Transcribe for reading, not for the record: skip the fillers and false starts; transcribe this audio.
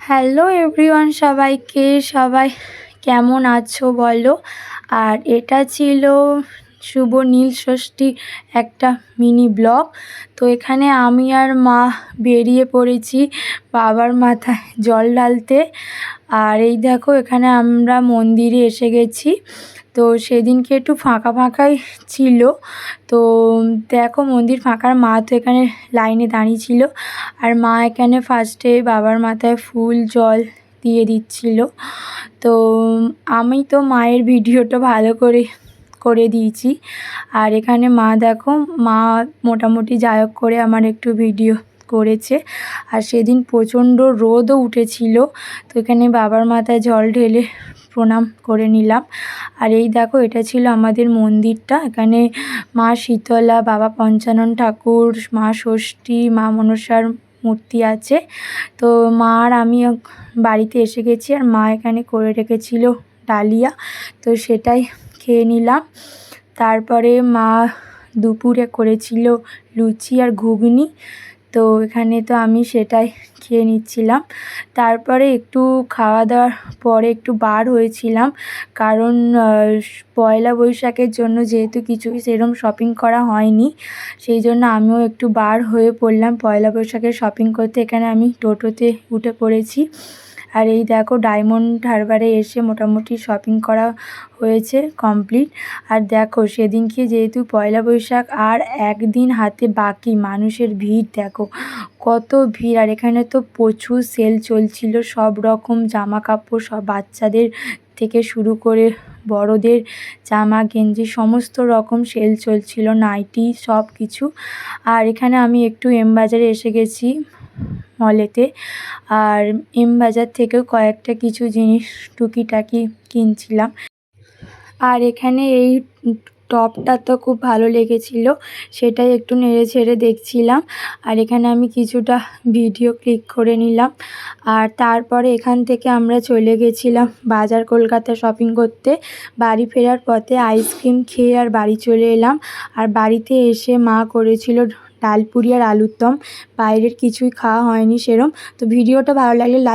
Hello everyone, সবাই কেমন আছো বলো। আর এটা ছিল শুভ নীল ষষ্ঠীর একটা মিনি ব্লগ। তো এখানে আমি আর মা বেরিয়ে পড়েছি বাবার মাথায় জল ঢালতে। আর এই দেখো এখানে আমরা মন্দিরে এসে গেছি। তো সেদিনকে একটু ফাঁকাই ছিল। তো দেখো মন্দির ফাঁকার মা তো এখানে লাইনে দাঁড়িয়ে ছিল। আর মা এখানে ফার্স্টে বাবার মাথায় ফুল জল দিয়ে দিচ্ছিল। তো আমি তো মায়ের ভিডিওটা ভালো করে দিয়েছি। আর এখানে মা দেখো মা মোটামুটি যাই করে আমার একটু ভিডিও করেছে। আর সেদিন প্রচণ্ড রোদও উঠেছিল। তো এখানে বাবার মাথায় জল ঢেলে প্রণাম করে নিলাম। আর এই দেখো এটা ছিল আমাদের মন্দিরটা। এখানে মা শীতলা, বাবা পঞ্চানন ঠাকুর, মা ষষ্ঠী, মা মনসার মূর্তি আছে। তো মা আর আমি বাড়িতে এসে গেছি। আর মা এখানে করে রেখেছিল ডালিয়া, তো সেটাই খেয়ে নিলাম। তারপরে মা দুপুরে করেছিল লুচি আর ঘুগনি। তো এখানে তো আমি সেটাই খেয়ে নিচ্ছিলাম। তারপরে একটু খাওয়া দাওয়ার পরে একটু বার হয়েছিলাম, কারণ পয়লা বৈশাখের জন্য যেহেতু কিছুই সেরকম শপিং করা হয়নি, সেই জন্য আমিও একটু বার হয়ে পড়লাম পয়লা বৈশাখের শপিং করতে। এখানে আমি টোটোতে উঠে পড়েছি। আর এই দেখো ডায়মন্ড হারবারে এসে মোটামুটি শপিং করা হয়েছে কমপ্লিট। আর দেখো সেদিনকে যেহেতু পয়লা বৈশাখ আর একদিন হাতে বাকি, মানুষের ভিড় দেখো কত ভিড়। আর এখানে তো প্রচুর সেল চলছিল, সব রকম জামা কাপড়, সব বাচ্চাদের থেকে শুরু করে বড়দের জামা গেঞ্জি সমস্ত রকম সেল চলছিল, নাইটি সব কিছু। আর এখানে আমি একটু এম বাজারে এসে গেছি মলেতে। আর এম বাজার থেকেও কয়েকটা কিছু জিনিস টুকিটাকি কিনছিলাম। আর এখানে এই টপটা তো খুব ভালো লেগেছিল, সেটাই একটু নেড়ে ছেড়ে দেখছিলাম। আর এখানে আমি কিছুটা ভিডিও ক্লিক করে নিলাম। আর তারপরে এখান থেকে আমরা চলে গেছিলাম বাজার কলকাতা শপিং করতে। বাড়ি ফেরার পথে আইসক্রিম খেয়ে আর বাড়ি চলে এলাম। আর বাড়িতে এসে মা করেছিল ডালপুরি আর আলুর দম, বাইরের কিছুই খাওয়া হয়নি সেরম। তো ভিডিওটা ভালো লাগলে লাইক